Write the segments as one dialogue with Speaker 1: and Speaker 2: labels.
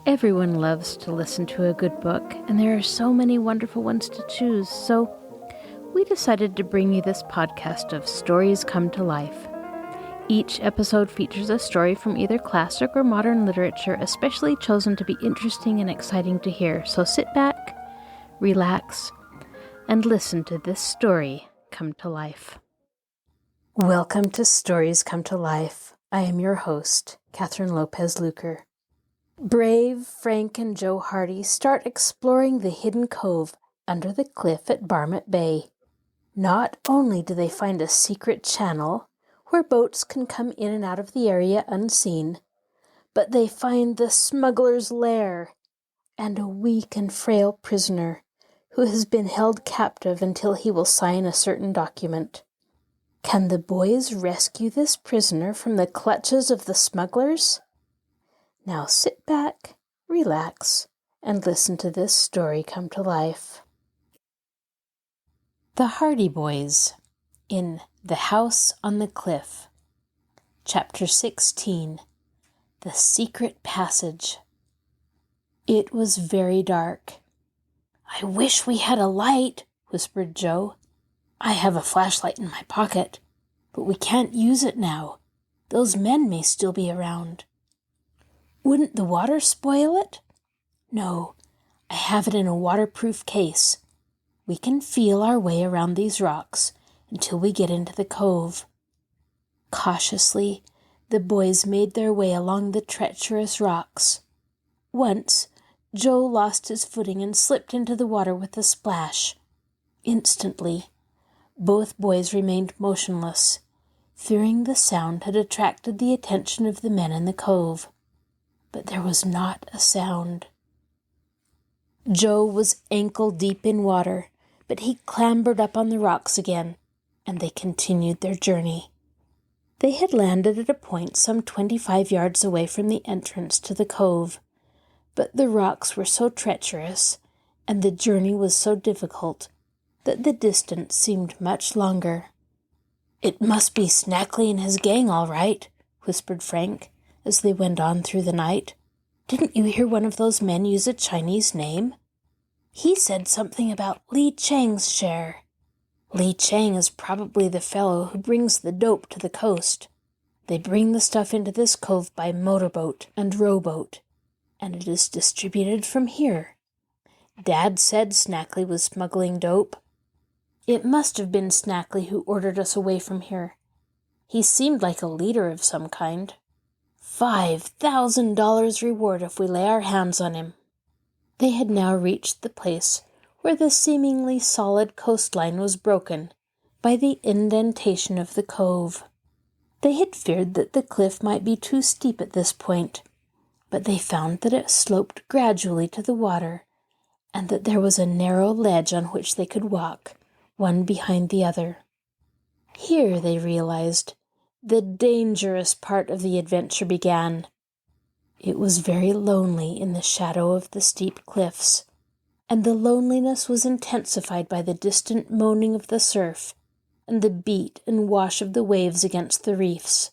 Speaker 1: Everyone loves to listen to a good book, and there are so many wonderful ones to choose, so we decided to bring you this podcast of Stories Come to Life. Each episode features a story from either classic or modern literature, especially chosen to be interesting and exciting to hear. So sit back, relax, and listen to this story come to life. Welcome to Stories Come to Life. I am your host, Kathryn Lopez Luker. Brave Frank and Joe Hardy start exploring the hidden cove under the cliff at Barmet Bay. Not only do they find a secret channel where boats can come in and out of the area unseen, but they find the smugglers' lair and a weak and frail prisoner who has been held captive until he will sign a certain document. Can the boys rescue this prisoner from the clutches of the smugglers? Now sit back, relax, and listen to this story come to life. The Hardy Boys in The House on the Cliff. Chapter 16. The Secret Passage. It was very dark. "I wish we had a light," whispered Joe. "I have a flashlight in my pocket, but we can't use it now. Those men may still be around." "Wouldn't the water spoil it?" "No, I have it in a waterproof case. We can feel our way around these rocks until we get into the cove." Cautiously, the boys made their way along the treacherous rocks. Once, Joe lost his footing and slipped into the water with a splash. Instantly, both boys remained motionless, fearing the sound had attracted the attention of the men in the cove. But there was not a sound. Joe was ankle-deep in water, but he clambered up on the rocks again, and they continued their journey. They had landed at a point some 25 yards away from the entrance to the cove, but the rocks were so treacherous, and the journey was so difficult, that the distance seemed much longer. "It must be Snackley and his gang, all right," whispered Frank, as they went on through the night. "Didn't you hear one of those men use a Chinese name? He said something about Li Chang's share. Li Chang is probably the fellow who brings the dope to the coast. They bring the stuff into this cove by motorboat and rowboat, and it is distributed from here. Dad said Snackley was smuggling dope. It must have been Snackley who ordered us away from here. He seemed like a leader of some kind. $5,000 reward if we lay our hands on him." They had now reached the place where the seemingly solid coastline was broken by the indentation of the cove. They had feared that the cliff might be too steep at this point, but they found that it sloped gradually to the water, and that there was a narrow ledge on which they could walk, one behind the other. Here, they realized, the dangerous part of the adventure began. It was very lonely in the shadow of the steep cliffs, and the loneliness was intensified by the distant moaning of the surf and the beat and wash of the waves against the reefs.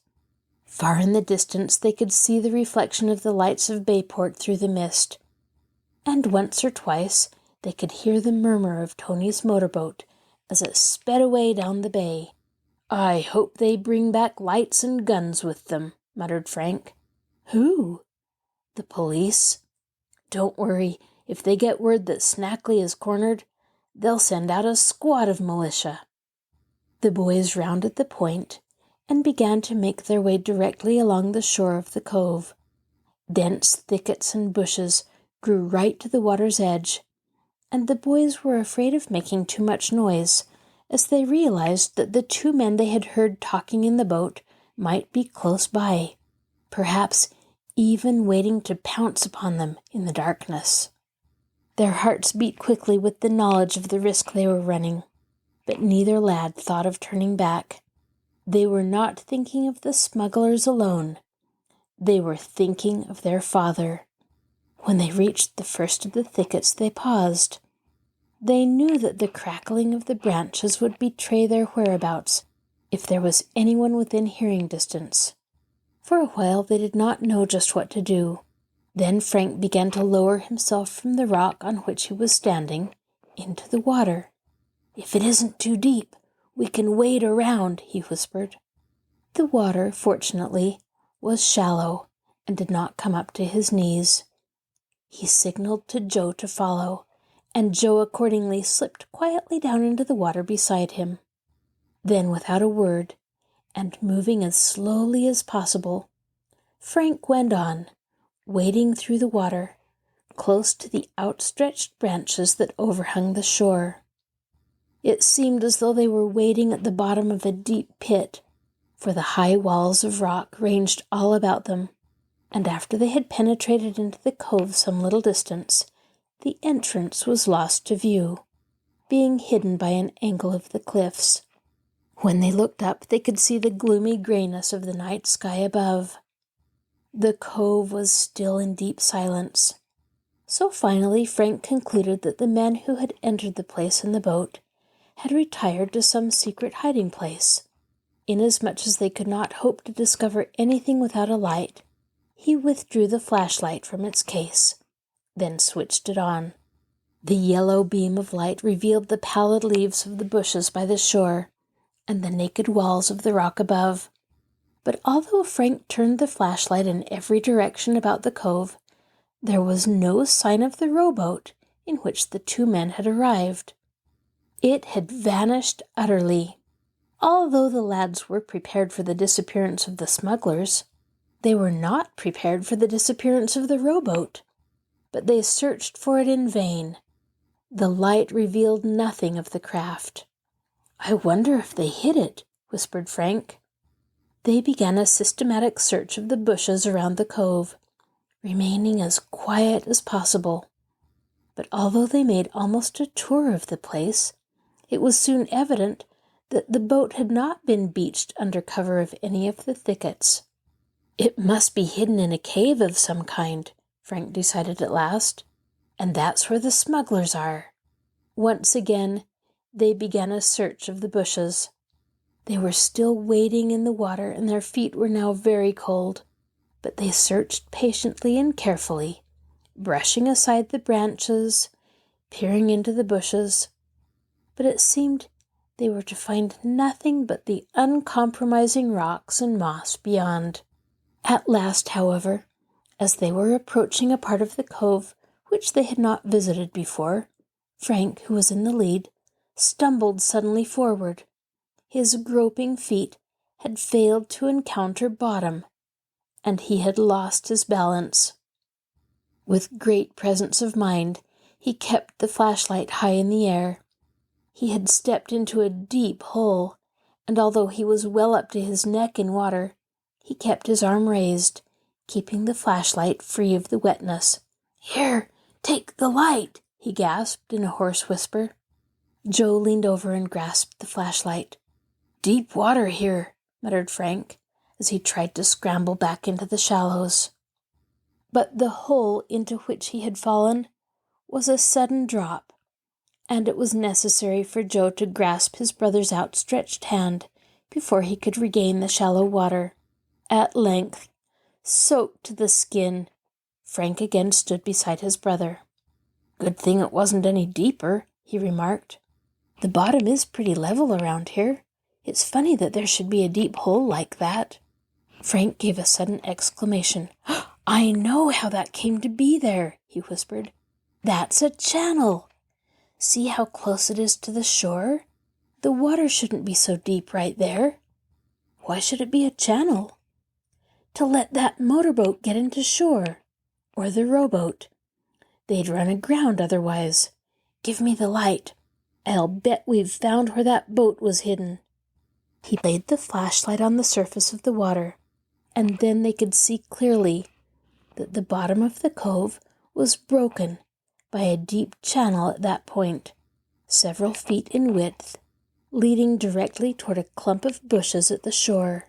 Speaker 1: Far in the distance they could see the reflection of the lights of Bayport through the mist, and once or twice they could hear the murmur of Tony's motorboat as it sped away down the bay. "I hope they bring back lights and guns with them," muttered Frank. "Who?" "The police. Don't worry, if they get word that Snackley is cornered, they'll send out a squad of militia." The boys rounded the point and began to make their way directly along the shore of the cove. Dense thickets and bushes grew right to the water's edge, and the boys were afraid of making too much noise, as they realized that the two men they had heard talking in the boat might be close by, perhaps even waiting to pounce upon them in the darkness. Their hearts beat quickly with the knowledge of the risk they were running, but neither lad thought of turning back. They were not thinking of the smugglers alone. They were thinking of their father. When they reached the first of the thickets, they paused. They knew that the crackling of the branches would betray their whereabouts if there was anyone within hearing distance. For a while they did not know just what to do. Then Frank began to lower himself from the rock on which he was standing into the water. "If it isn't too deep, we can wade around," he whispered. The water, fortunately, was shallow and did not come up to his knees. He signaled to Joe to follow, and Joe accordingly slipped quietly down into the water beside him. Then, without a word, and moving as slowly as possible, Frank went on, wading through the water, close to the outstretched branches that overhung the shore. It seemed as though they were wading at the bottom of a deep pit, for the high walls of rock ranged all about them, and after they had penetrated into the cove some little distance, the entrance was lost to view, being hidden by an angle of the cliffs. When they looked up, they could see the gloomy grayness of the night sky above. The cove was still in deep silence. So finally Frank concluded that the men who had entered the place in the boat had retired to some secret hiding place. Inasmuch as they could not hope to discover anything without a light, he withdrew the flashlight from its case, then switched it on. The yellow beam of light revealed the pallid leaves of the bushes by the shore and the naked walls of the rock above. But although Frank turned the flashlight in every direction about the cove, there was no sign of the rowboat in which the two men had arrived. It had vanished utterly. Although the lads were prepared for the disappearance of the smugglers, they were not prepared for the disappearance of the rowboat. But they searched for it in vain. The light revealed nothing of the craft. "I wonder if they hid it," whispered Frank. They began a systematic search of the bushes around the cove, remaining as quiet as possible. But although they made almost a tour of the place, it was soon evident that the boat had not been beached under cover of any of the thickets. "It must be hidden in a cave of some kind," Frank decided at last, "and that's where the smugglers are." Once again, they began a search of the bushes. They were still wading in the water, and their feet were now very cold, but they searched patiently and carefully, brushing aside the branches, peering into the bushes, but it seemed they were to find nothing but the uncompromising rocks and moss beyond. At last, however, as they were approaching a part of the cove which they had not visited before, Frank, who was in the lead, stumbled suddenly forward. His groping feet had failed to encounter bottom, and he had lost his balance. With great presence of mind, he kept the flashlight high in the air. He had stepped into a deep hole, and although he was well up to his neck in water, he kept his arm raised, keeping the flashlight free of the wetness. "Here, take the light," he gasped in a hoarse whisper. Joe leaned over and grasped the flashlight. "Deep water here," muttered Frank, as he tried to scramble back into the shallows. But the hole into which he had fallen was a sudden drop, and it was necessary for Joe to grasp his brother's outstretched hand before he could regain the shallow water. At length, soaked to the skin, Frank again stood beside his brother. "Good thing it wasn't any deeper," he remarked. "The bottom is pretty level around here. It's funny that there should be a deep hole like that." Frank gave a sudden exclamation. "I know how that came to be there," he whispered. "That's a channel. See how close it is to the shore? The water shouldn't be so deep right there. Why should it be a channel? To let that motorboat get into shore, or the rowboat. They'd run aground otherwise. Give me the light. I'll bet we've found where that boat was hidden." He laid the flashlight on the surface of the water, and then they could see clearly that the bottom of the cove was broken by a deep channel at that point, several feet in width, leading directly toward a clump of bushes at the shore.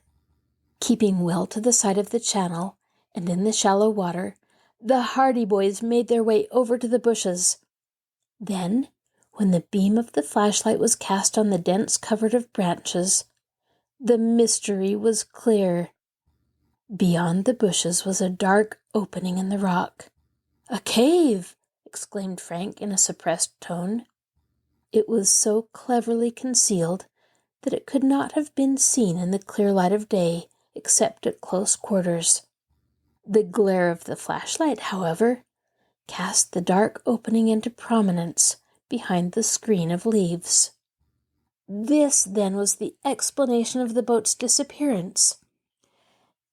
Speaker 1: Keeping well to the side of the channel and in the shallow water, the Hardy boys made their way over to the bushes. Then, when the beam of the flashlight was cast on the dense covert of branches, the mystery was clear. Beyond the bushes was a dark, opening in the rock. "A cave!" exclaimed Frank in a suppressed tone. It was so cleverly concealed that it could not have been seen in the clear light of day except at close quarters. The glare of the flashlight, however, cast the dark opening into prominence behind the screen of leaves. This, then, was the explanation of the boat's disappearance.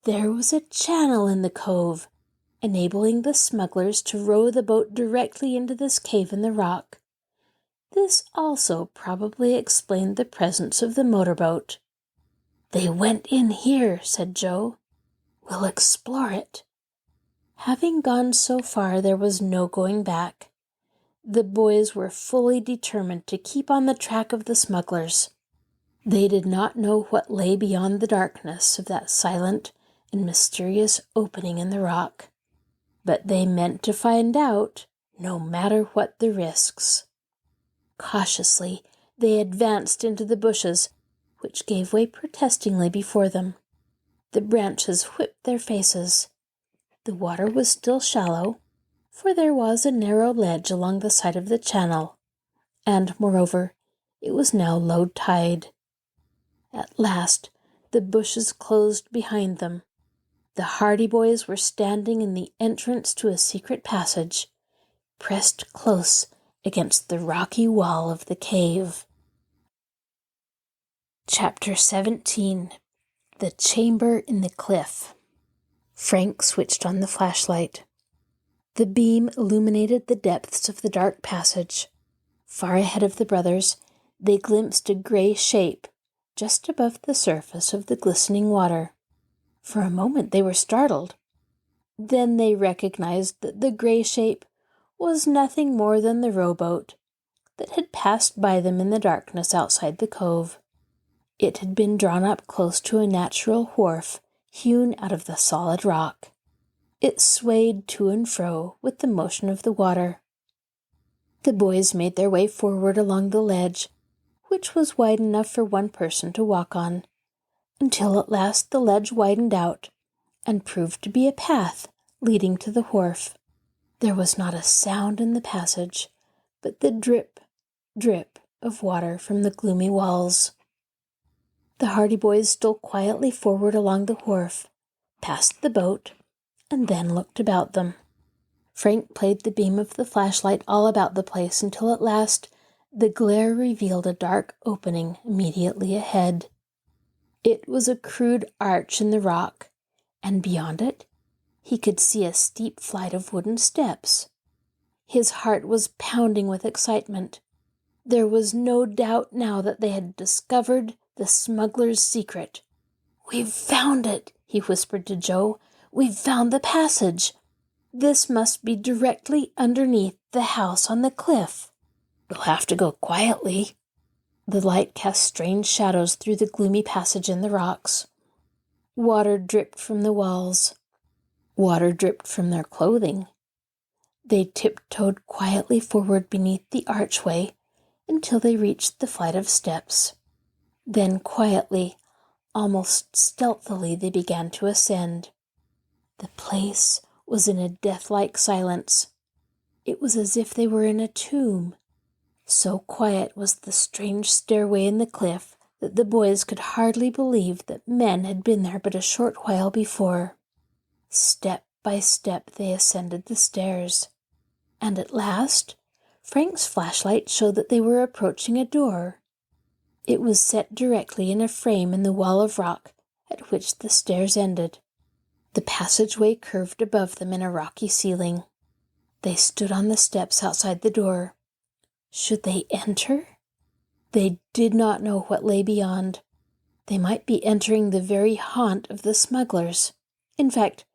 Speaker 1: There was a channel in the cove, enabling the smugglers to row the boat directly into this cave in the rock. This also probably explained the presence of the motorboat. "They went in here," said Joe. "We'll explore it." Having gone so far, there was no going back. The boys were fully determined to keep on the track of the smugglers. They did not know what lay beyond the darkness of that silent and mysterious opening in the rock, but they meant to find out, no matter what the risks. Cautiously, they advanced into the bushes, which gave way protestingly before them. The branches whipped their faces. The water was still shallow, for there was a narrow ledge along the side of the channel, and, moreover, it was now low tide. At last, the bushes closed behind them. The Hardy boys were standing in the entrance to a secret passage, pressed close against the rocky wall of the cave. Chapter 17. The Chamber in the Cliff. Frank switched on the flashlight. The beam illuminated the depths of the dark passage. Far ahead of the brothers, they glimpsed a gray shape just above the surface of the glistening water. For a moment they were startled. Then they recognized that the gray shape was nothing more than the rowboat that had passed by them in the darkness outside the cove. It had been drawn up close to a natural wharf hewn out of the solid rock. It swayed to and fro with the motion of the water. The boys made their way forward along the ledge, which was wide enough for one person to walk on, until at last the ledge widened out and proved to be a path leading to the wharf. There was not a sound in the passage, but the drip, drip of water from the gloomy walls. The Hardy boys stole quietly forward along the wharf, passed the boat, and then looked about them. Frank played the beam of the flashlight all about the place until at last the glare revealed a dark opening immediately ahead. It was a crude arch in the rock, and beyond it he could see a steep flight of wooden steps. His heart was pounding with excitement. There was no doubt now that they had discovered the smuggler's secret. "We've found it," he whispered to Joe. "We've found the passage. This must be directly underneath the house on the cliff. We'll have to go quietly." The light cast strange shadows through the gloomy passage in the rocks. Water dripped from the walls. Water dripped from their clothing. They tiptoed quietly forward beneath the archway until they reached the flight of steps. Then quietly, almost stealthily, they began to ascend. The place was in a death-like silence. It was as if they were in a tomb. So quiet was the strange stairway in the cliff that the boys could hardly believe that men had been there but a short while before. Step by step they ascended the stairs, and at last Frank's flashlight showed that they were approaching a door. It was set directly in a frame in the wall of rock at which the stairs ended. The passageway curved above them in a rocky ceiling. They stood on the steps outside the door. Should they enter? They did not know what lay beyond. They might be entering the very haunt of the smugglers. In fact,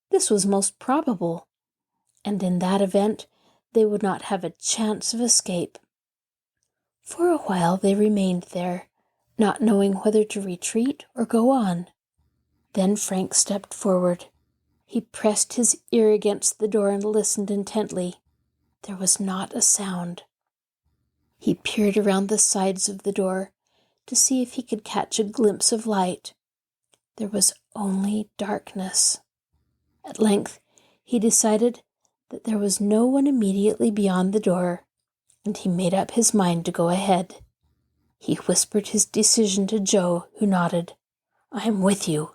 Speaker 1: this was most probable, and in that event they would not have a chance of escape. For a while they remained there, not knowing whether to retreat or go on. Then Frank stepped forward. He pressed his ear against the door and listened intently. There was not a sound. He peered around the sides of the door to see if he could catch a glimpse of light. There was only darkness. At length He decided that there was no one immediately beyond the door, and he made up his mind to go ahead. He whispered his decision to Joe, who nodded. "I'm with you."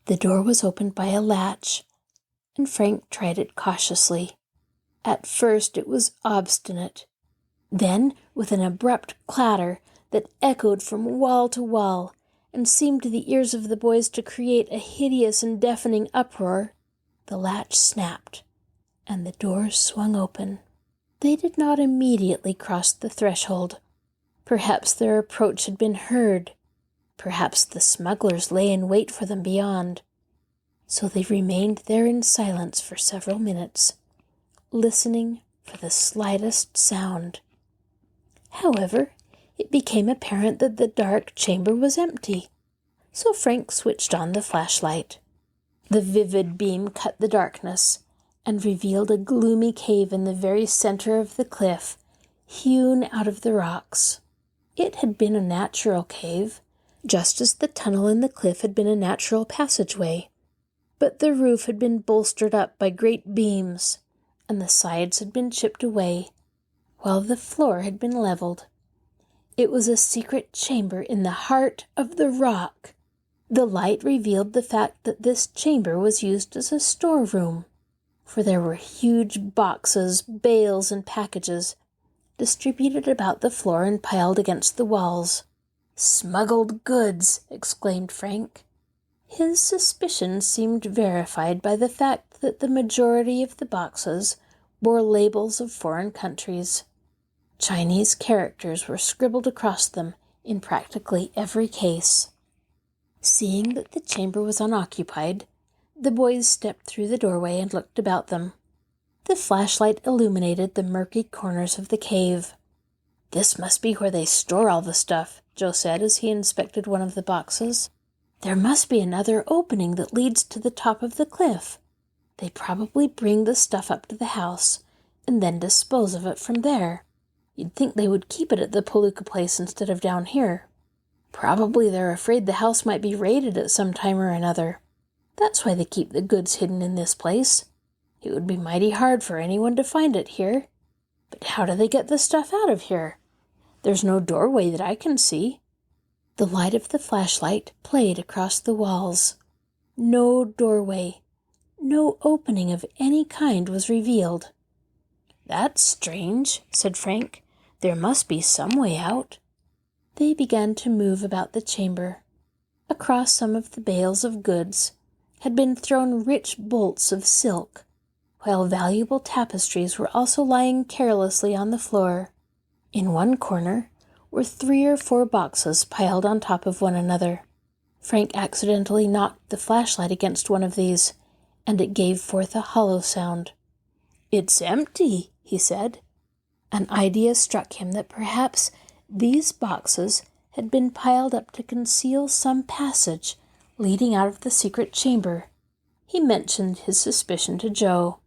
Speaker 1: The door was opened by a latch, and Frank tried it cautiously. At first it was obstinate. Then, with an abrupt clatter that echoed from wall to wall and seemed to the ears of the boys to create a hideous and deafening uproar, the latch snapped, and the door swung open. They did not immediately cross the threshold. Perhaps their approach had been heard. Perhaps the smugglers lay in wait for them beyond. So they remained there in silence for several minutes, listening for the slightest sound. However, it became apparent that the dark chamber was empty, so Frank switched on the flashlight. The vivid beam cut the darkness and revealed a gloomy cave in the very center of the cliff, hewn out of the rocks. It had been a natural cave, just as the tunnel in the cliff had been a natural passageway, but the roof had been bolstered up by great beams, and the sides had been chipped away, while the floor had been leveled. It was a secret chamber in the heart of the rock. The light revealed the fact that this chamber was used as a storeroom, for there were huge boxes, bales, and packages distributed about the floor and piled against the walls. "Smuggled goods!" exclaimed Frank. His suspicions seemed verified by the fact that the majority of the boxes bore labels of foreign countries. Chinese characters were scribbled across them in practically every case. Seeing that the chamber was unoccupied, the boys stepped through the doorway and looked about them. The flashlight illuminated the murky corners of the cave. "This must be where they store all the stuff," Joe said as he inspected one of the boxes. "There must be another opening that leads to the top of the cliff. They probably bring the stuff up to the house and then dispose of it from there. You'd think they would keep it at the Palooka place instead of down here. Probably they're afraid the house might be raided at some time or another. That's why they keep the goods hidden in this place. It would be mighty hard for anyone to find it here. But how do they get the stuff out of here? There's no doorway that I can see." The light of the flashlight played across the walls. No doorway, no opening of any kind was revealed. "That's strange," said Frank. "There must be some way out." They began to move about the chamber. Across some of the bales of goods had been thrown rich bolts of silk, while valuable tapestries were also lying carelessly on the floor. In one corner were 3 or 4 boxes piled on top of one another. Frank accidentally knocked the flashlight against one of these, and it gave forth a hollow sound. "It's empty," he said. An idea struck him that perhaps these boxes had been piled up to conceal some passage leading out of the secret chamber. He mentioned his suspicion to Joe.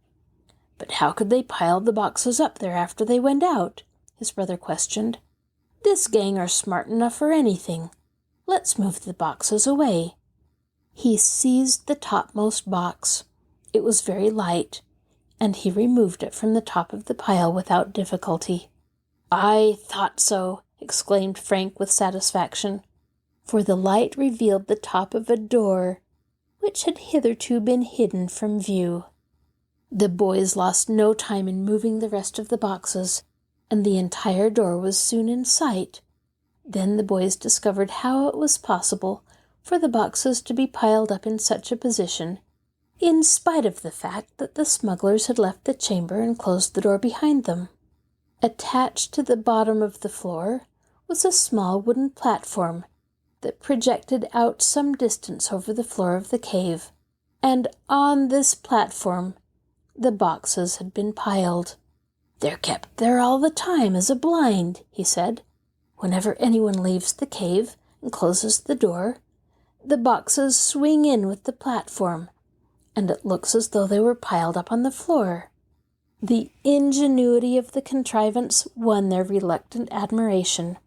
Speaker 1: "But how could they pile the boxes up there after they went out?" his brother questioned. "This gang are smart enough for anything. Let's move the boxes away." He seized the topmost box. It was very light, and he removed it from the top of the pile without difficulty. "I thought so," exclaimed Frank with satisfaction, for the light revealed the top of a door which had hitherto been hidden from view. The boys lost no time in moving the rest of the boxes, and the entire door was soon in sight. Then the boys discovered how it was possible for the boxes to be piled up in such a position, in spite of the fact that the smugglers had left the chamber and closed the door behind them. Attached to the bottom of the floor was a small wooden platform that projected out some distance over the floor of the cave, and on this platform the boxes had been piled. "They're kept there all the time as a blind," he said. "Whenever anyone leaves the cave and closes the door, the boxes swing in with the platform, and it looks as though they were piled up on the floor." The ingenuity of the contrivance won their reluctant admiration.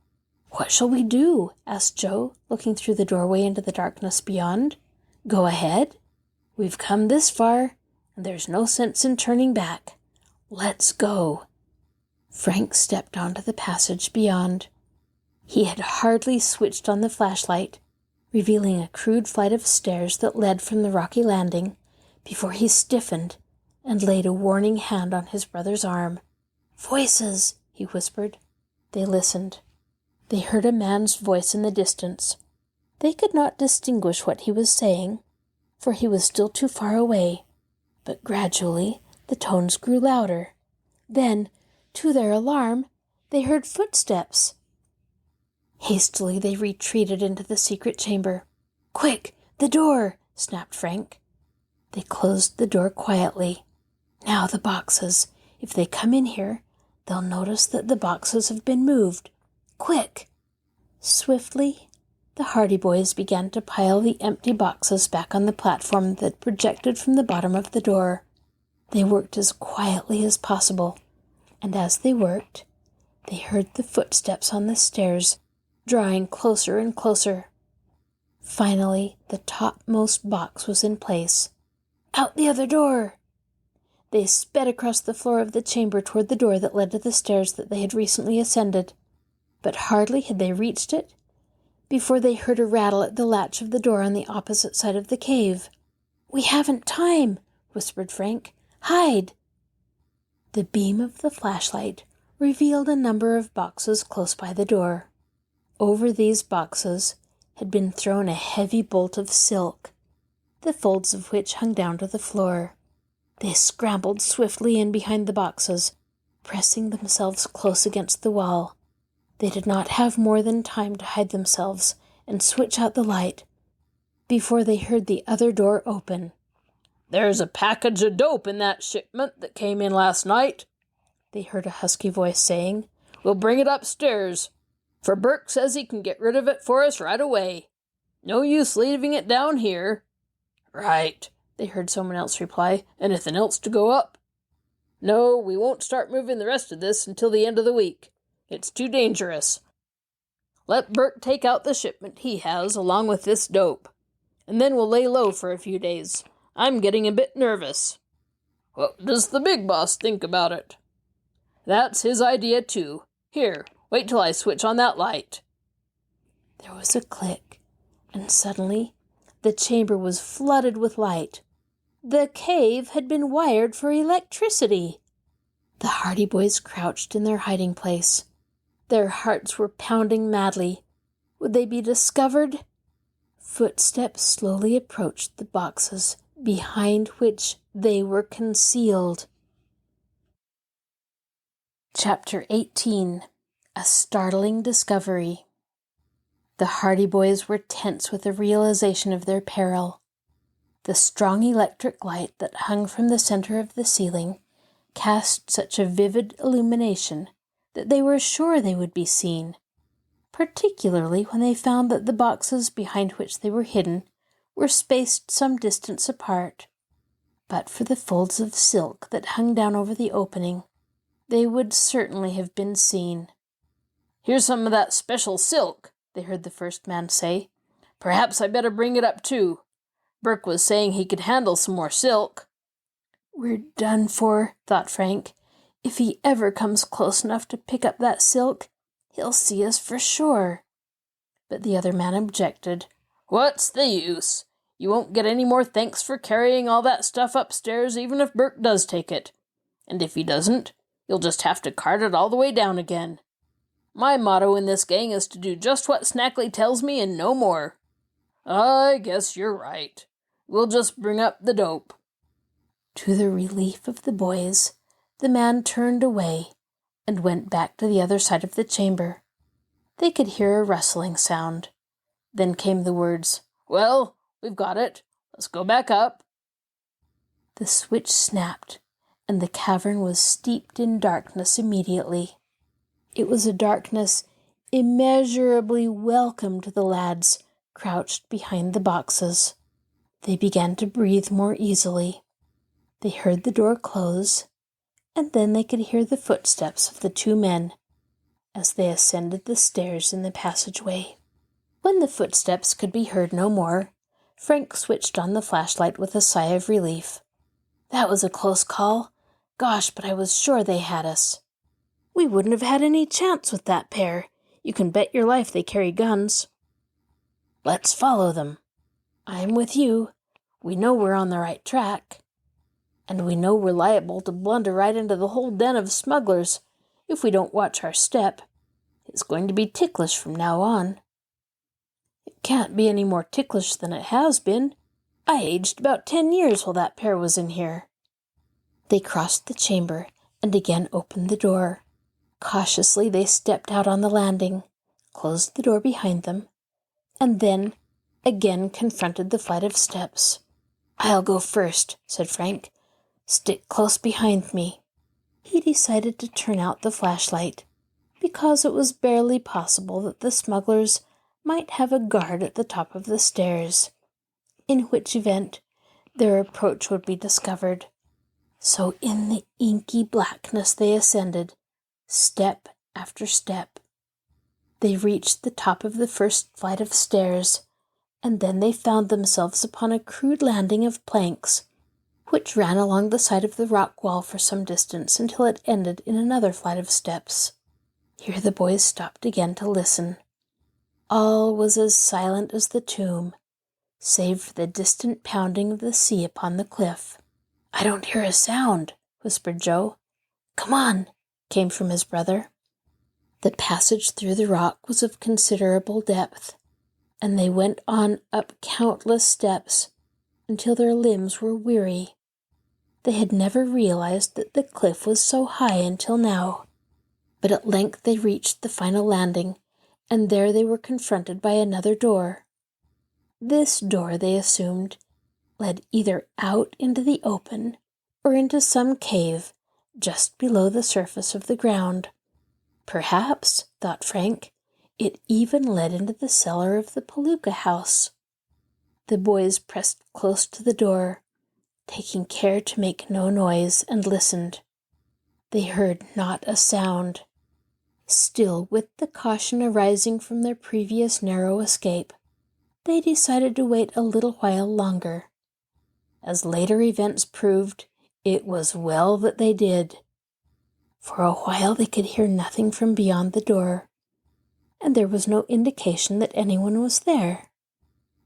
Speaker 1: "What shall we do?" asked Joe, looking through the doorway into the darkness beyond. "Go ahead? We've come this far. and there's no sense in turning back. Let's go." Frank stepped onto the passage beyond. He had hardly switched on the flashlight, revealing a crude flight of stairs that led from the rocky landing, before he stiffened and laid a warning hand on his brother's arm. "Voices," he whispered. They listened. They heard a man's voice in the distance. They could not distinguish what he was saying, for he was still too far away, but gradually the tones grew louder. Then, to their alarm, they heard footsteps. Hastily they retreated into the secret chamber. "Quick, the door!" snapped Frank. They closed the door quietly. "Now the boxes. If they come in here, they'll notice that the boxes have been moved. Quick!" Swiftly, the Hardy Boys began to pile the empty boxes back on the platform that projected from the bottom of the door. They worked as quietly as possible, and as they worked, they heard the footsteps on the stairs drawing closer and closer. Finally, the topmost box was in place. "Out the other door!" They sped across the floor of the chamber toward the door that led to the stairs that they had recently ascended. But hardly had they reached it before they heard a rattle at the latch of the door on the opposite side of the cave. "We haven't time," whispered Frank. "Hide!" The beam of the flashlight revealed a number of boxes close by the door. Over these boxes had been thrown a heavy bolt of silk, the folds of which hung down to the floor. They scrambled swiftly in behind the boxes, pressing themselves close against the wall. They did not have more than time to hide themselves and switch out the light before they heard the other door open.
Speaker 2: "There's a package of dope in that shipment that came in last night,"
Speaker 1: they heard a husky voice saying.
Speaker 2: "We'll bring it upstairs, for Burke says he can get rid of it for us right away. No use leaving it down here." "Right," they heard someone else reply. "Anything else to go up?" "No, we won't start moving the rest of this until the end of the week. It's too dangerous. Let Burke take out the shipment he has along with this dope, and then we'll lay low for a few days. I'm getting a bit nervous." "What does the big boss think about it?" "That's his idea too. Here, wait till I switch on that light."
Speaker 1: There was a click, and suddenly the chamber was flooded with light. The cave had been wired for electricity. The Hardy Boys crouched in their hiding place. Their hearts were pounding madly. Would they be discovered? Footsteps slowly approached the boxes behind which they were concealed. Chapter 18. A Startling Discovery. The Hardy Boys were tense with the realization of their peril. The strong electric light that hung from the center of the ceiling cast such a vivid illumination that they were sure they would be seen, particularly when they found that the boxes behind which they were hidden were spaced some distance apart. But for the folds of silk that hung down over the opening, they would certainly have been seen. "Here's some of that special silk," they heard the first man say. "Perhaps I better bring it up too. Burke was saying he could handle some more silk." "We're done for," thought Frank. "If he ever comes close enough to pick up that silk, he'll see us for sure." But the other man objected. "What's the use? You won't get any more thanks for carrying all that stuff upstairs even if Burke does take it. And if he doesn't, you'll just have to cart it all the way down again. My motto in this gang is to do just what Snackley tells me and no more." "I guess you're right. We'll just bring up the dope." To the relief of the boys, the man turned away and went back to the other side of the chamber. They could hear a rustling sound. Then came the words, "Well, we've got it. Let's go back up." The switch snapped, and the cavern was steeped in darkness immediately. It was a darkness immeasurably welcome to the lads crouched behind the boxes. They began to breathe more easily. They heard the door close, and then they could hear the footsteps of the two men as they ascended the stairs in the passageway. When the footsteps could be heard no more, Frank switched on the flashlight with a sigh of relief. That was a close call. Gosh, but I was sure they had us. We wouldn't have had any chance with that pair. You can bet your life they carry guns. Let's follow them. I'm with you. We know we're on the right track. And we know we're liable to blunder right into the whole den of smugglers if we don't watch our step. It's going to be ticklish from now on. It can't be any more ticklish than it has been. I aged about 10 years while that pair was in here. They crossed the chamber and again opened the door. Cautiously they stepped out on the landing, closed the door behind them, and then again confronted the flight of steps. I'll go first, said Frank. Stick close behind me. He decided to turn out the flashlight, because it was barely possible that the smugglers might have a guard at the top of the stairs, in which event their approach would be discovered. So in the inky blackness they ascended, step after step. They reached the top of the first flight of stairs, and then they found themselves upon a crude landing of planks, which ran along the side of the rock wall for some distance until it ended in another flight of steps. Here the boys stopped again to listen. All was as silent as the tomb, save for the distant pounding of the sea upon the cliff. I don't hear a sound, whispered Joe. Come on, came from his brother. The passage through the rock was of considerable depth, and they went on up countless steps until their limbs were weary. They had never realized that the cliff was so high until now, but at length they reached the final landing, and there they were confronted by another door. This door, they assumed, led either out into the open or into some cave just below the surface of the ground. Perhaps, thought Frank, it even led into the cellar of the Palooka house. The boys pressed close to the door, taking care to make no noise, and listened. They heard not a sound. Still, with the caution arising from their previous narrow escape, they decided to wait a little while longer. As later events proved, it was well that they did. For a while they could hear nothing from beyond the door, and there was no indication that anyone was there.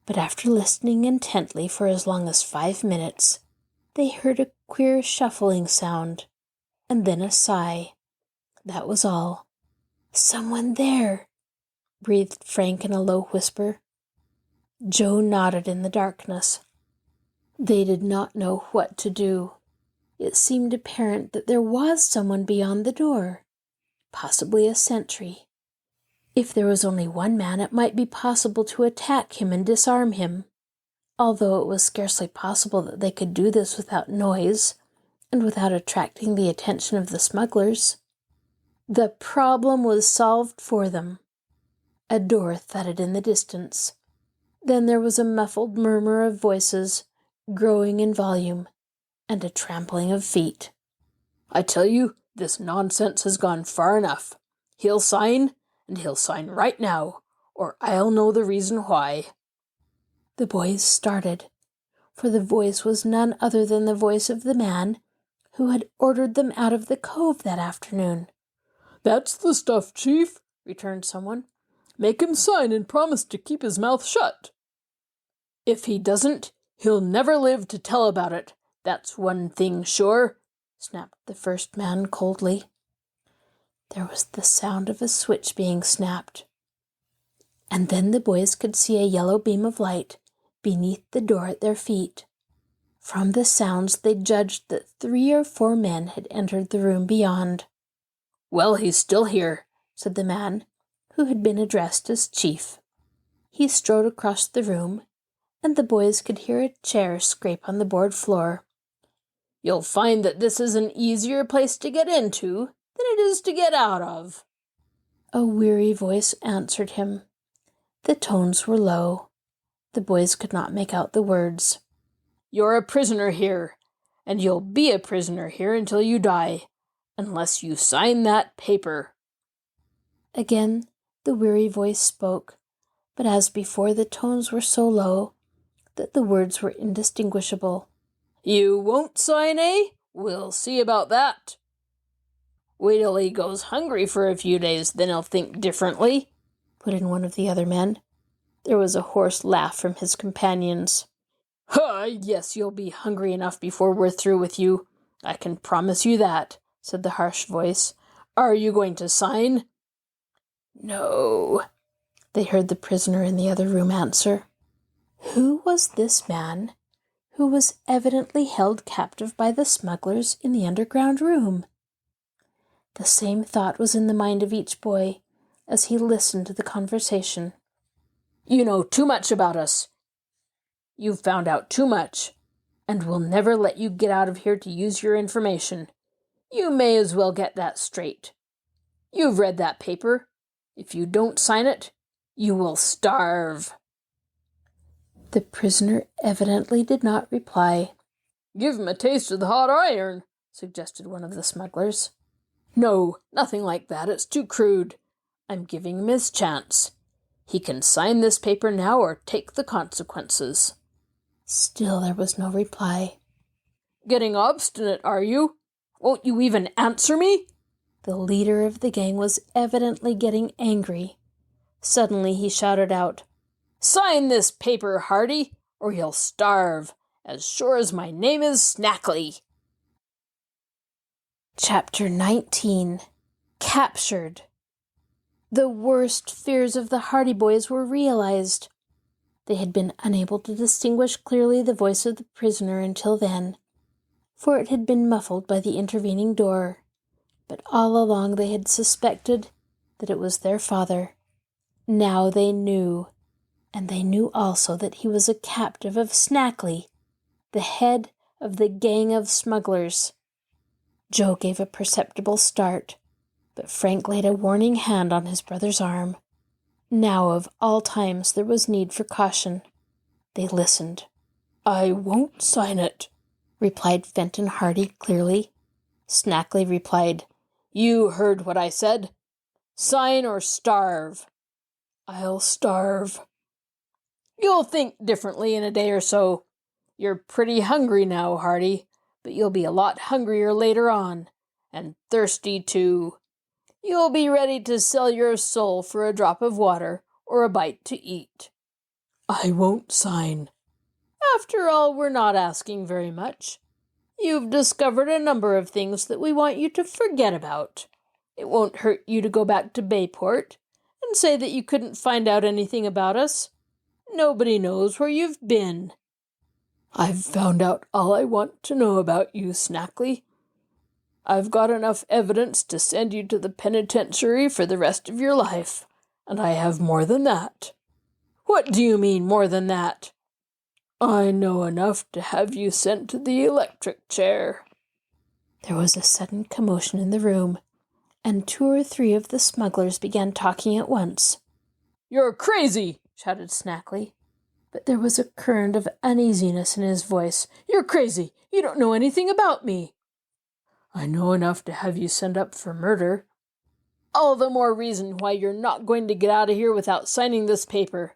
Speaker 1: But after listening intently for as long as 5 minutes, they heard a queer shuffling sound, and then a sigh. That was all. Someone there, breathed Frank in a low whisper. Joe nodded in the darkness. They did not know what to do. It seemed apparent that there was someone beyond the door, possibly a sentry. If there was only one man, it might be possible to attack him and disarm him, although it was scarcely possible that they could do this without noise and without attracting the attention of the smugglers. The problem was solved for them. A door thudded in the distance. Then there was a muffled murmur of voices, growing in volume, and a trampling of feet.
Speaker 2: I tell you, this nonsense has gone far enough. He'll sign, and he'll sign right now, or I'll know the reason why.
Speaker 1: The boys started, for the voice was none other than the voice of the man who had ordered them out of the cove that afternoon.
Speaker 2: That's the stuff, Chief, returned someone. Make him sign and promise to keep his mouth shut. If he doesn't, he'll never live to tell about it. That's one thing sure, snapped the first man coldly. There was the sound of a switch being snapped, and then the boys could see a yellow beam of light beneath the door at their feet. From the sounds they judged that 3 or 4 men had entered the room beyond. Well, he's still here,
Speaker 1: said the man, who had been addressed as Chief. He strode across the room, and the boys could hear a chair scrape on the board floor.
Speaker 2: You'll find that this is an easier place to get into than it is to get out of.
Speaker 1: A weary voice answered him. The tones were low. The boys could not make out the words.
Speaker 2: You're a prisoner here, and you'll be a prisoner here until you die, unless you sign that paper.
Speaker 1: Again the weary voice spoke, but as before the tones were so low that the words were indistinguishable.
Speaker 2: You won't sign, eh? We'll see about that. Wait till he goes hungry for a few days, then he'll think differently,
Speaker 1: put in one of the other men. There was a hoarse laugh from his companions.
Speaker 2: Yes, you'll be hungry enough before we're through with you. I can promise you that, said the harsh voice. Are you going to sign?
Speaker 1: No, they heard the prisoner in the other room answer. Who was this man who was evidently held captive by the smugglers in the underground room? The same thought was in the mind of each boy as he listened to the conversation.
Speaker 2: You know too much about us. You've found out too much, and we'll never let you get out of here to use your information. You may as well get that straight. You've read that paper. If you don't sign it, you will starve.
Speaker 1: The prisoner evidently did not reply.
Speaker 2: Give him a taste of the hot iron, suggested one of the smugglers. No, nothing like that. It's too crude. I'm giving him his chance. He can sign this paper now or take the consequences.
Speaker 1: Still there was no reply.
Speaker 2: Getting obstinate, are you? Won't you even answer me?
Speaker 1: The leader of the gang was evidently getting angry. Suddenly he shouted out,
Speaker 2: Sign this paper, Hardy, or you'll starve, as sure as my name is Snackley.
Speaker 1: Chapter 19. Captured. The worst fears of the Hardy boys were realized. They had been unable to distinguish clearly the voice of the prisoner until then, for it had been muffled by the intervening door, but all along they had suspected that it was their father. Now they knew, and they knew also that he was a captive of Snackley, the head of the gang of smugglers. Joe gave a perceptible start, but Frank laid a warning hand on his brother's arm. Now of all times there was need for caution. They listened.
Speaker 2: I won't sign it,
Speaker 1: replied Fenton Hardy clearly.
Speaker 2: Snackley replied, You heard what I said. Sign or starve.
Speaker 1: I'll starve.
Speaker 2: You'll think differently in a day or so. You're pretty hungry now, Hardy, but you'll be a lot hungrier later on, and thirsty too. You'll be ready to sell your soul for a drop of water or a bite to eat.
Speaker 1: I won't sign.
Speaker 2: After all, we're not asking very much. You've discovered a number of things that we want you to forget about. It won't hurt you to go back to Bayport and say that you couldn't find out anything about us. Nobody knows where you've been.
Speaker 1: I've found out all I want to know about you, Snackley.
Speaker 2: I've got enough evidence to send you to the penitentiary for the rest of your life, and I have more than that. What do you mean, more than that? I know enough to have you sent to the electric chair.
Speaker 1: There was a sudden commotion in the room, and 2 or 3 of the smugglers began talking at once.
Speaker 2: You're crazy, shouted Snackley, but there was a current of uneasiness in his voice. You're crazy. You don't know anything about me.
Speaker 1: I know enough to have you sent up for murder.
Speaker 2: All the more reason why you're not going to get out of here without signing this paper.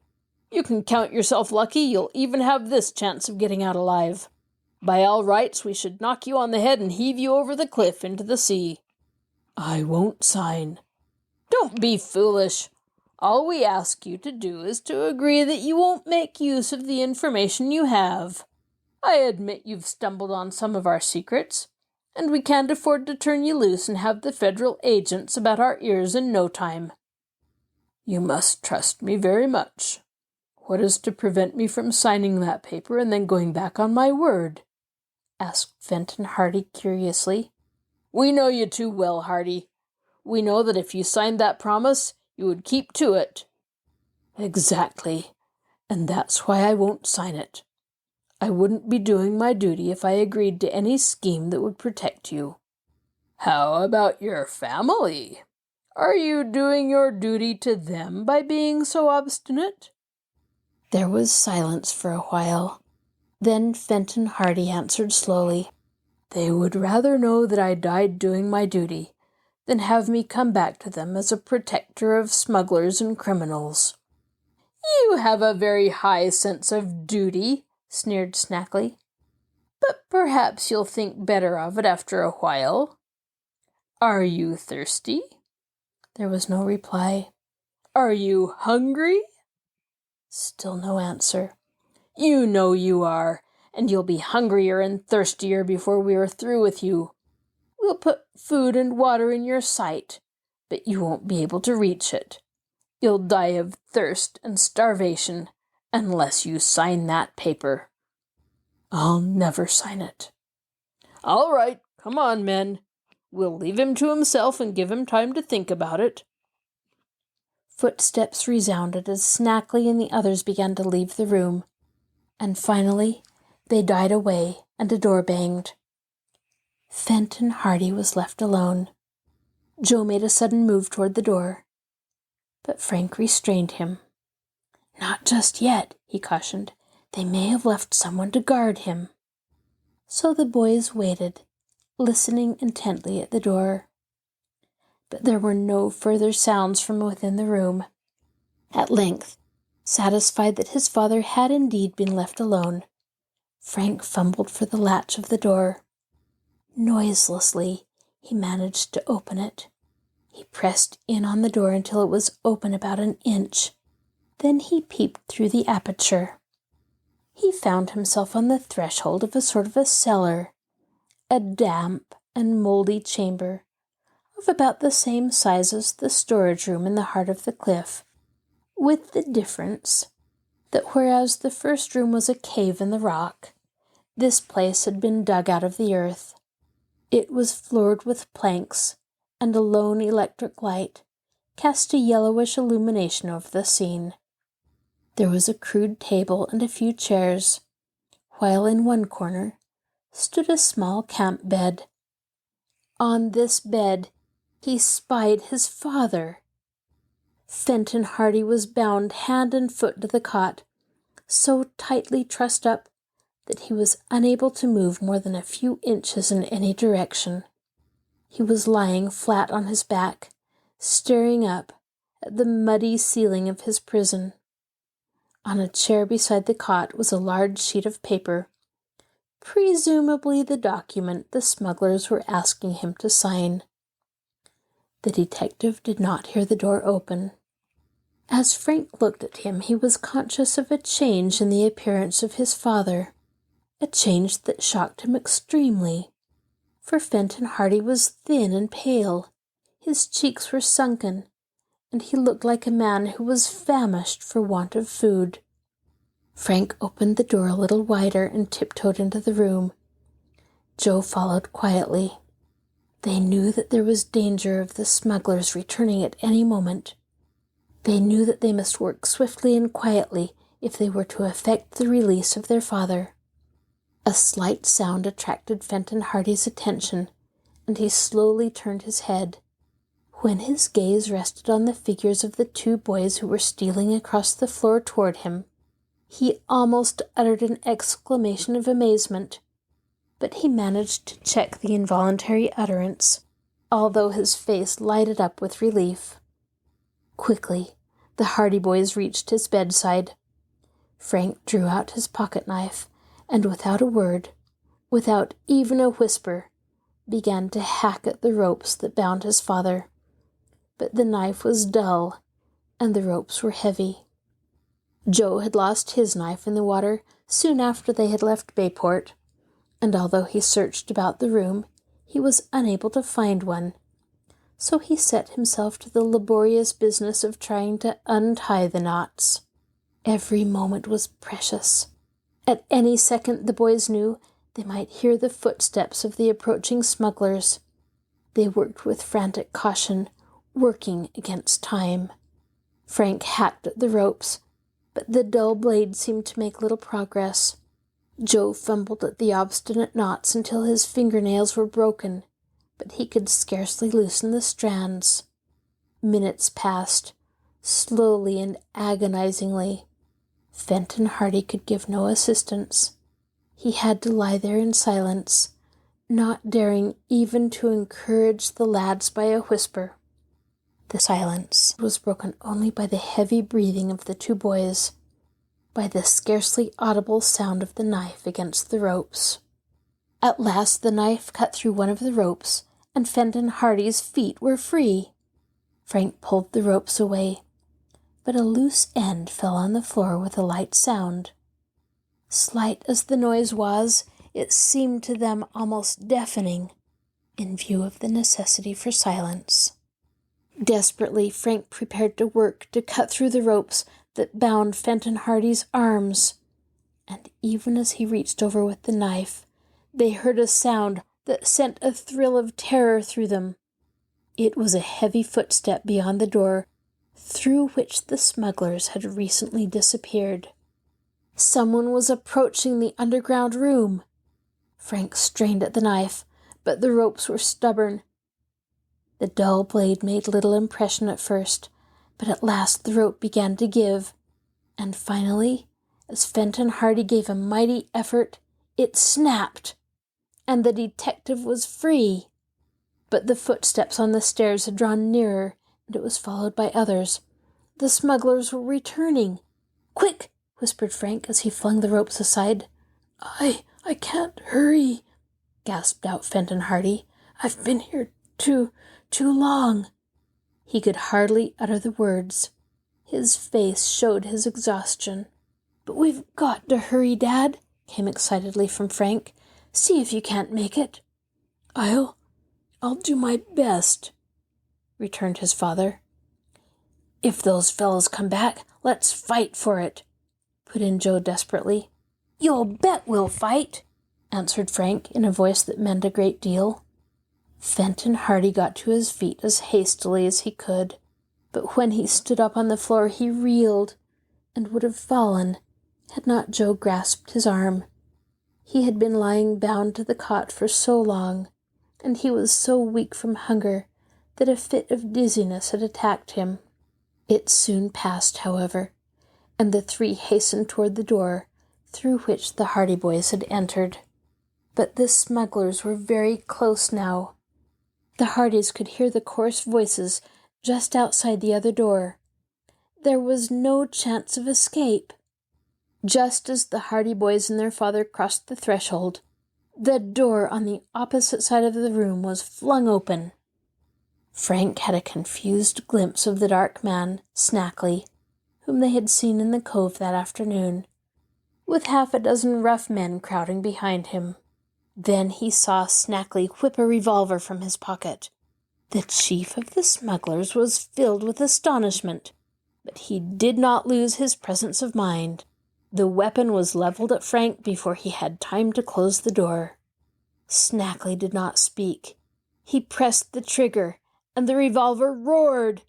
Speaker 2: You can count yourself lucky you'll even have this chance of getting out alive. By all rights, we should knock you on the head and heave you over the cliff into the sea.
Speaker 1: I won't sign.
Speaker 2: Don't be foolish. All we ask you to do is to agree that you won't make use of the information you have. I admit you've stumbled on some of our secrets, and we can't afford to turn you loose and have the federal agents about our ears in no time.
Speaker 1: You must trust me very much. What is to prevent me from signing that paper and then going back on my word? Asked Fenton Hardy curiously.
Speaker 2: We know you too well, Hardy. We know that if you signed that promise, you would keep to it.
Speaker 1: Exactly, and that's why I won't sign it. I wouldn't be doing my duty if I agreed to any scheme that would protect you.
Speaker 2: How about your family? Are you doing your duty to them by being so obstinate?
Speaker 1: There was silence for a while. Then Fenton Hardy answered slowly. They would rather know that I died doing my duty than have me come back to them as a protector of smugglers and criminals.
Speaker 2: You have a very high sense of duty, sneered Snackley. but perhaps you'll think better of it after a while. Are you thirsty?
Speaker 1: There was no reply.
Speaker 2: Are you hungry?
Speaker 1: Still no answer.
Speaker 2: You know you are, and you'll be hungrier and thirstier before we are through with you. We'll put food and water in your sight, but you won't be able to reach it. You'll die of thirst and starvation unless you sign that paper.
Speaker 1: I'll never sign it.
Speaker 2: All right, come on, men. We'll leave him to himself and give him time to think about it.
Speaker 1: Footsteps resounded as Snackley and the others began to leave the room, and finally they died away and a door banged. Fenton Hardy was left alone. Joe made a sudden move toward the door, but Frank restrained him. Not just yet, he cautioned. They may have left someone to guard him. So the boys waited, listening intently at the door. But there were no further sounds from within the room. At length, satisfied that his father had indeed been left alone, Frank fumbled for the latch of the door. Noiselessly, he managed to open it. He pressed in on the door until it was open about an inch. Then he peeped through the aperture. He found himself on the threshold of a sort of a cellar, a damp and mouldy chamber of about the same size as the storage room in the heart of the cliff, with the difference that whereas the first room was a cave in the rock, this place had been dug out of the earth. It was floored with planks, and a lone electric light cast a yellowish illumination over the scene. There was a crude table and a few chairs, while in one corner stood a small camp bed. On this bed he spied his father. Fenton Hardy was bound hand and foot to the cot, so tightly trussed up that he was unable to move more than a few inches in any direction. He was lying flat on his back, staring up at the muddy ceiling of his prison. On a chair beside the cot was a large sheet of paper, presumably the document the smugglers were asking him to sign. The detective did not hear the door open. As Frank looked at him, he was conscious of a change in the appearance of his father, a change that shocked him extremely, for Fenton Hardy was thin and pale, his cheeks were sunken, and he looked like a man who was famished for want of food. Frank opened the door a little wider and tiptoed into the room. Joe followed quietly. They knew that there was danger of the smugglers returning at any moment. They knew that they must work swiftly and quietly if they were to effect the release of their father. A slight sound attracted Fenton Hardy's attention, and he slowly turned his head. When his gaze rested on the figures of the two boys who were stealing across the floor toward him, he almost uttered an exclamation of amazement, but he managed to check the involuntary utterance, although his face lighted up with relief. Quickly, the Hardy boys reached his bedside. Frank drew out his pocket-knife, and without a word, without even a whisper, began to hack at the ropes that bound his father. But the knife was dull, and the ropes were heavy. Joe had lost his knife in the water soon after they had left Bayport, and although he searched about the room, he was unable to find one. So he set himself to the laborious business of trying to untie the knots. Every moment was precious. At any second, the boys knew, they might hear the footsteps of the approaching smugglers. They worked with frantic caution, working against time. Frank hacked at the ropes, but the dull blade seemed to make little progress. Joe fumbled at the obstinate knots until his fingernails were broken, but he could scarcely loosen the strands. Minutes passed, slowly and agonizingly. Fenton Hardy could give no assistance. He had to lie there in silence, not daring even to encourage the lads by a whisper. The silence was broken only by the heavy breathing of the two boys, by the scarcely audible sound of the knife against the ropes. At last the knife cut through one of the ropes, and Fenton Hardy's feet were free. Frank pulled the ropes away, but a loose end fell on the floor with a light sound. Slight as the noise was, it seemed to them almost deafening, in view of the necessity for silence. Desperately, Frank prepared to work to cut through the ropes that bound Fenton Hardy's arms, and even as he reached over with the knife, they heard a sound that sent a thrill of terror through them. It was a heavy footstep beyond the door, through which the smugglers had recently disappeared. Someone was approaching the underground room. Frank strained at the knife, but the ropes were stubborn. The dull blade made little impression at first, but at last the rope began to give, and finally, as Fenton Hardy gave a mighty effort, it snapped, and the detective was free. But the footsteps on the stairs had drawn nearer, and it was followed by others. The smugglers were returning. "Quick!" whispered Frank as he flung the ropes aside. I can't hurry," gasped out Fenton Hardy. "I've been here too long." He could hardly utter the words. His face showed his exhaustion. "But we've got to hurry, Dad," came excitedly from Frank. "See if you can't make it." I'll do my best," returned his father. "If those fellows come back, let's fight for it," put in Joe desperately. "You'll bet we'll fight," answered Frank in a voice that meant a great deal. Fenton Hardy got to his feet as hastily as he could, but when he stood up on the floor he reeled and would have fallen had not Joe grasped his arm. He had been lying bound to the cot for so long, and he was so weak from hunger that a fit of dizziness had attacked him. It soon passed, however, and the three hastened toward the door through which the Hardy boys had entered. But the smugglers were very close now. The Hardys could hear the coarse voices just outside the other door. There was no chance of escape. Just as the Hardy boys and their father crossed the threshold, the door on the opposite side of the room was flung open. Frank had a confused glimpse of the dark man, Snackley, whom they had seen in the cove that afternoon, with half a dozen rough men crowding behind him. Then he saw Snackley whip a revolver from his pocket. The chief of the smugglers was filled with astonishment, but he did not lose his presence of mind. The weapon was leveled at Frank before he had time to close the door. Snackley did not speak. He pressed the trigger, and the revolver roared,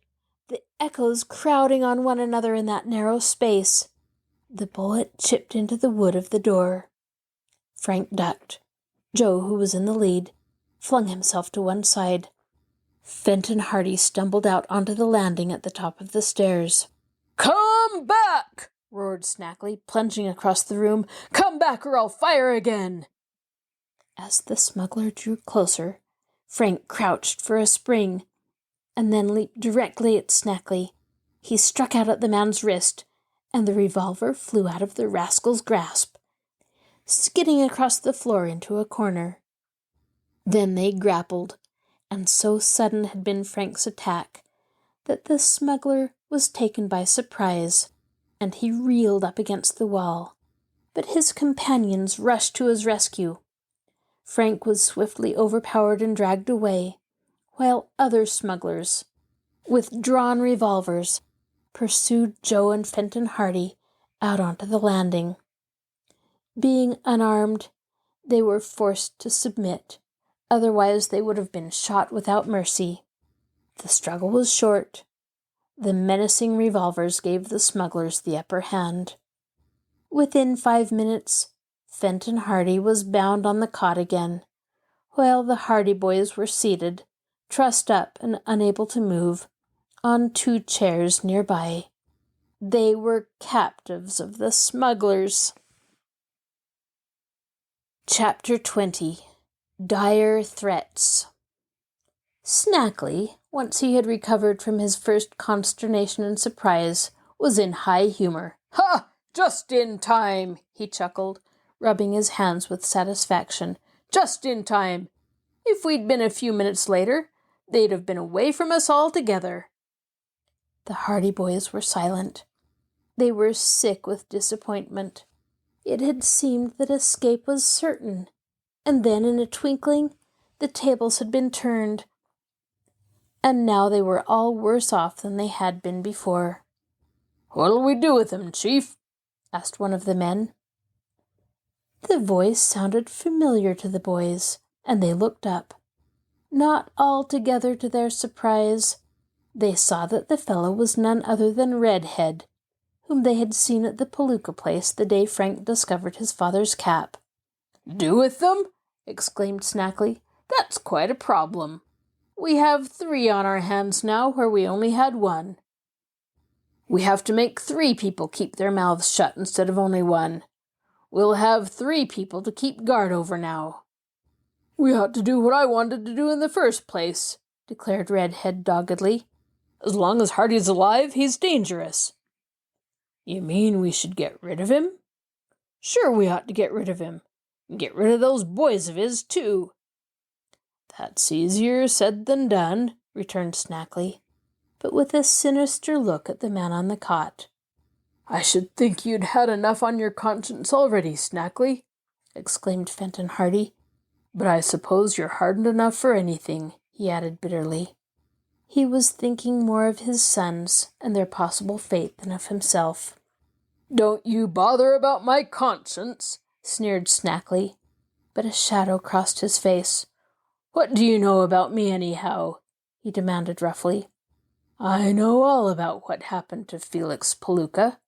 Speaker 1: the echoes crowding on one another in that narrow space. The bullet chipped into the wood of the door. Frank ducked. Joe, who was in the lead, flung himself to one side. Fenton Hardy stumbled out onto the landing at the top of the stairs.
Speaker 2: "Come back!" roared Snackley, plunging across the room. "Come back or I'll fire again!"
Speaker 1: As the smuggler drew closer, Frank crouched for a spring, and then leaped directly at Snackley. He struck out at the man's wrist, and the revolver flew out of the rascal's grasp, skidding across the floor into a corner. Then they grappled, and so sudden had been Frank's attack that the smuggler was taken by surprise, and he reeled up against the wall. But his companions rushed to his rescue. Frank was swiftly overpowered and dragged away, while other smugglers, with drawn revolvers, pursued Joe and Fenton Hardy out onto the landing. Being unarmed, they were forced to submit, otherwise they would have been shot without mercy. The struggle was short. The menacing revolvers gave the smugglers the upper hand. Within 5 minutes, Fenton Hardy was bound on the cot again, while the Hardy boys were seated, trussed up and unable to move, on 2 chairs nearby. They were captives of the smugglers. Chapter 20. Dire Threats. Snackley, once he had recovered from his first consternation and surprise, was in high humor.
Speaker 2: "Ha! Just in time," he chuckled, rubbing his hands with satisfaction. Just in time. If we'd been a few minutes later, they'd have been away from us altogether."
Speaker 1: The Hardy boys were silent. They were sick with disappointment. It had seemed that escape was certain, and then in a twinkling the tables had been turned, and now they were all worse off than they had been before.
Speaker 2: "What'll we do with him, Chief?"
Speaker 1: asked one of the men. The voice sounded familiar to the boys, and they looked up. Not altogether to their surprise, they saw that the fellow was none other than Redhead, whom they had seen at the Palooka place the day Frank discovered his father's cap.
Speaker 2: "Do with them?" exclaimed Snackley. "That's quite a problem. We have 3 on our hands now where we only had 1. We have to make 3 people keep their mouths shut instead of only 1. We'll have 3 people to keep guard over now." "We ought to do what I wanted to do in the first place," declared Redhead doggedly. "As long as Hardy's alive, he's dangerous." "You mean we should get rid of him?" "Sure we ought to get rid of him. And get rid of those boys of his, too."
Speaker 1: "That's easier said than done," returned Snackley, but with a sinister look at the man on the cot.
Speaker 2: "I should think you'd had enough on your conscience already, Snackley," exclaimed Fenton Hardy. "But I suppose you're hardened enough for anything," he added bitterly.
Speaker 1: He was thinking more of his sons and their possible fate than of himself.
Speaker 2: "Don't you bother about my conscience," sneered
Speaker 1: Snackley, but a shadow crossed his face.
Speaker 2: "What do you know about me, anyhow?" he demanded roughly. "I know all about what happened to Felix Palooka.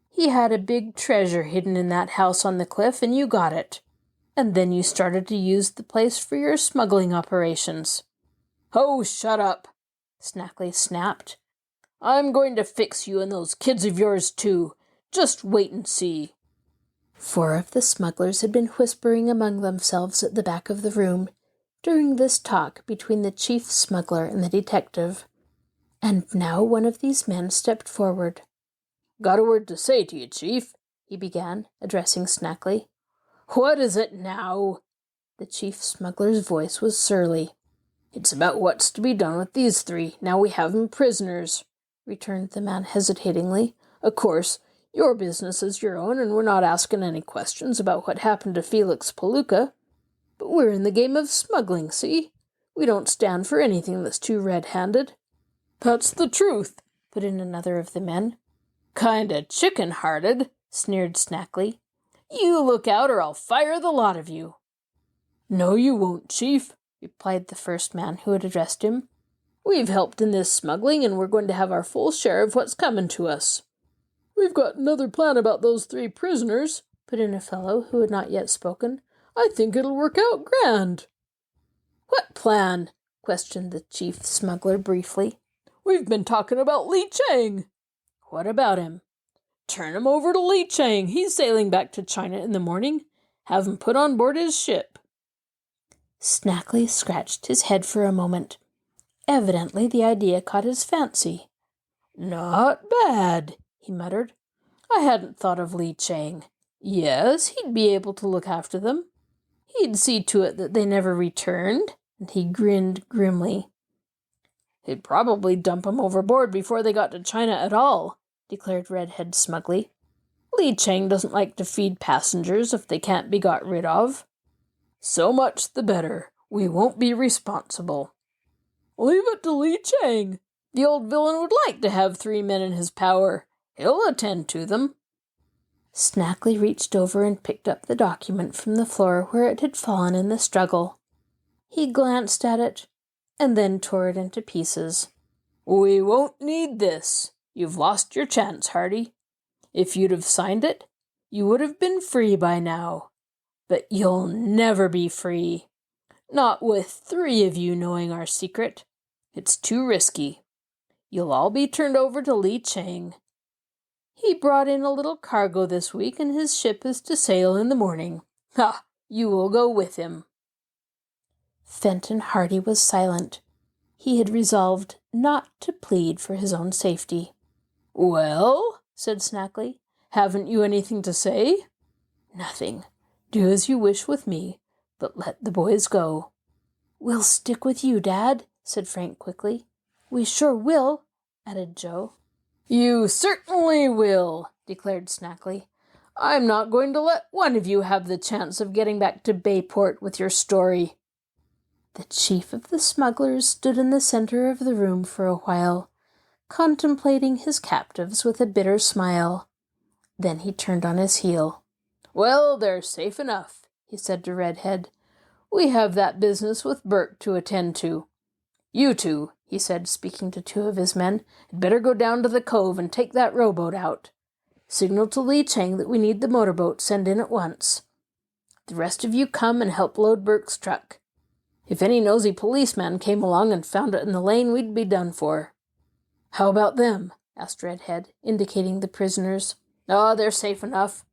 Speaker 2: He had a big treasure hidden in that house on the cliff, and you got it. And then you started to use the place for your smuggling operations." "Oh, shut up," Snackley snapped. "I'm going to fix you and those kids of yours, too. Just wait and see."
Speaker 1: 4 of the smugglers had been whispering among themselves at the back of the room during this talk between the chief smuggler and the detective, and now one of these men stepped forward.
Speaker 2: "Got a word to say to you, Chief," he began, addressing Snackley. "What is it now?" The chief smuggler's voice was surly. "It's about what's to be done with these 3, now we have 'em prisoners," returned the man hesitatingly. "Of course, your business is your own, and we're not asking any questions about what happened to Felix Palooka. But we're in the game of smuggling, see? We don't stand for anything that's too red-handed." "That's the truth," put in another of the men. "Kinda chicken-hearted," sneered Snackley. "You look out or I'll fire the lot of you." "No, you won't, Chief," replied the first man who had addressed him. "We've helped in this smuggling, and we're going to have our full share of what's coming to us." "We've got another plan about those 3 prisoners," put in a fellow who had not yet spoken. "I think it'll work out grand." "What plan?" questioned the chief smuggler briefly. "We've been talking about Li Chang." "What about him?" "Turn him over to Li Chang. He's sailing back to China in the morning. Have him put on board his ship."
Speaker 1: Snackley scratched his head for a moment. Evidently the idea caught his fancy.
Speaker 2: "Not bad," he muttered. "I hadn't thought of Li Chang. Yes, he'd be able to look after them. He'd see to it that they never returned," and he grinned grimly. "He'd probably dump 'em overboard before they got to China at all," declared Redhead smugly. "Li Chang doesn't like to feed passengers if they can't be got rid of." "So much the better. We won't be responsible." "Leave it to Li Chang. The old villain would like to have 3 men in his power. He'll attend to them."
Speaker 1: Snackley reached over and picked up the document from the floor where it had fallen in the struggle. He glanced at it, and then tore it into pieces.
Speaker 2: "We won't need this. You've lost your chance, Hardy. If you'd have signed it, you would have been free by now. But you'll never be free. Not with 3 of you knowing our secret. It's too risky. You'll all be turned over to Li Chang. He brought in a little cargo this week, and his ship is to sail in the morning. Ha! You will go with him."
Speaker 1: Fenton Hardy was silent. He had resolved not to plead for his own safety.
Speaker 2: "Well," said Snackley, "haven't you anything to say?"
Speaker 1: "Nothing. Do as you wish with me,
Speaker 2: but let the boys go."
Speaker 1: "We'll stick with you, Dad," said Frank quickly. "We sure will," added Joe.
Speaker 2: "You certainly will," declared Snackley. "I'm not going to let one of you have the chance of getting back to Bayport with your story."
Speaker 1: The chief of the smugglers stood in the center of the room for a while, contemplating his captives with a bitter smile. Then he turned on his heel.
Speaker 2: "Well, they're safe enough," he said to Redhead. "We have that business with Burke to attend to. You two," he said, speaking to two of his men, "had better go down to the cove and take that rowboat out. Signal to Lee Chang that we need the motorboat sent in at once. The rest of you come and help load Burke's truck. If any nosy policeman came along and found it in the lane, we'd be done for." "How about them?" asked Redhead, indicating the prisoners. "Oh, they're safe enough.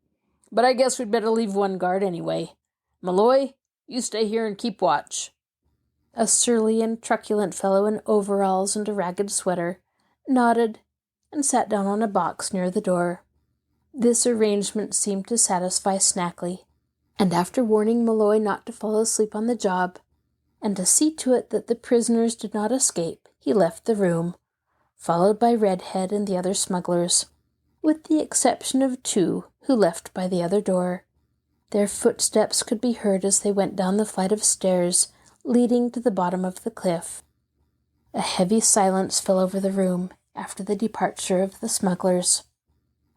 Speaker 2: But I guess we'd better leave one guard anyway. Malloy, you stay here and keep watch."
Speaker 1: A surly and truculent fellow in overalls and a ragged sweater nodded and sat down on a box near the door. This arrangement seemed to satisfy Snackley, and after warning Malloy not to fall asleep on the job, and to see to it that the prisoners did not escape, he left the room, followed by Redhead and the other smugglers, with the exception of two who left by the other door. Their footsteps could be heard as they went down the flight of stairs leading to the bottom of the cliff. A heavy silence fell over the room after the departure of the smugglers.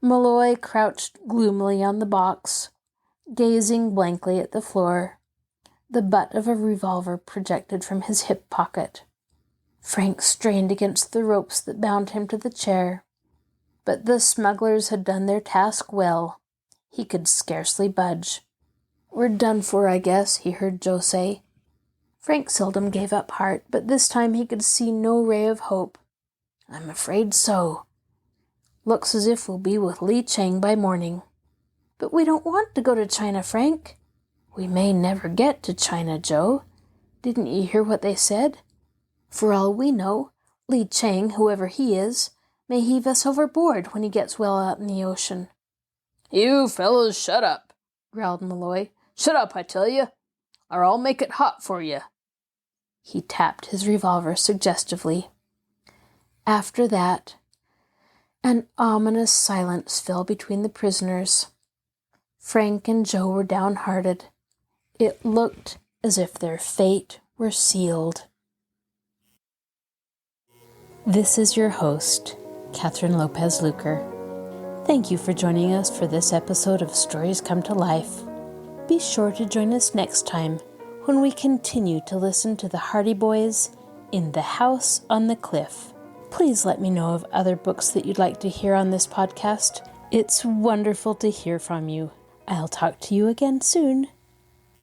Speaker 1: Malloy crouched gloomily on the box, gazing blankly at the floor. The butt of a revolver projected from his hip pocket. Frank strained against the ropes that bound him to the chair, but the smugglers had done their task well. He could scarcely budge. "We're done for, I guess," he heard Joe say. Frank seldom gave up heart, but this time he could see no ray of hope. "I'm afraid so. Looks as if we'll be with Lee Chang by morning." "But we don't want to go to China, Frank." "We may never get to China, Joe. Didn't you hear what they said? For all we know, Lee Chang, whoever he is, may heave us overboard when he gets well out in the ocean."
Speaker 2: "You fellows shut up," growled Malloy. "Shut up, I tell you, or I'll make it hot for you."
Speaker 1: He tapped his revolver suggestively. After that, an ominous silence fell between the prisoners. Frank and Joe were downhearted. It looked as if their fate were sealed. This is your host, Kathryn Lopez Luker. Thank you for joining us for this episode of Stories Come to Life. Be sure to join us next time when we continue to listen to the Hardy Boys in The House on the Cliff. Please let me know of other books that you'd like to hear on this podcast. It's wonderful to hear from you. I'll talk to you again soon.